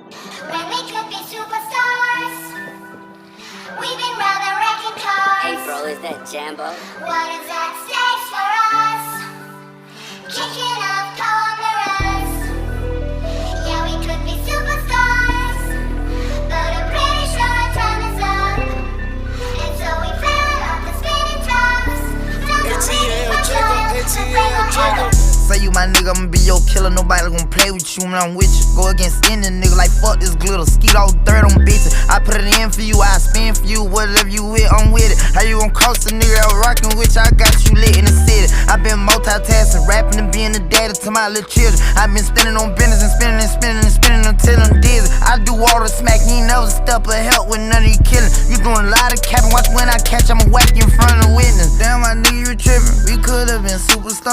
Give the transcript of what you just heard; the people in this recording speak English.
When we could be superstars. We've been rather wrecking cars. Hey bro, is that Jambo? What is at stake for us? Kicking up cold mirrors. Yeah, we could be superstars, but I'm pretty sure our time is up. And so we fell off the spinning tops. ATL Jacob. Say you my nigga, I'ma be your killer. Nobody gon' play with you when I'm with you. Go against any nigga like fuck this glitter. Skeet all dirt on bitches. I put it in for you, I spin for you. Whatever you with, I'm with it. How you gon' cost a nigga that rockin' with you? I got you lit in the city. I been multitasking, rapping and being the daddy to my little children. I been spinning on business and spinning and spinning and spinning until I'm dizzy. I do all the smack, you ain't never step or help with none of you killing. You doing a lot of capping, watch when I catch, I'ma whack you in front of the witness. Damn, my nigga, you trippin'. We could've been superstars.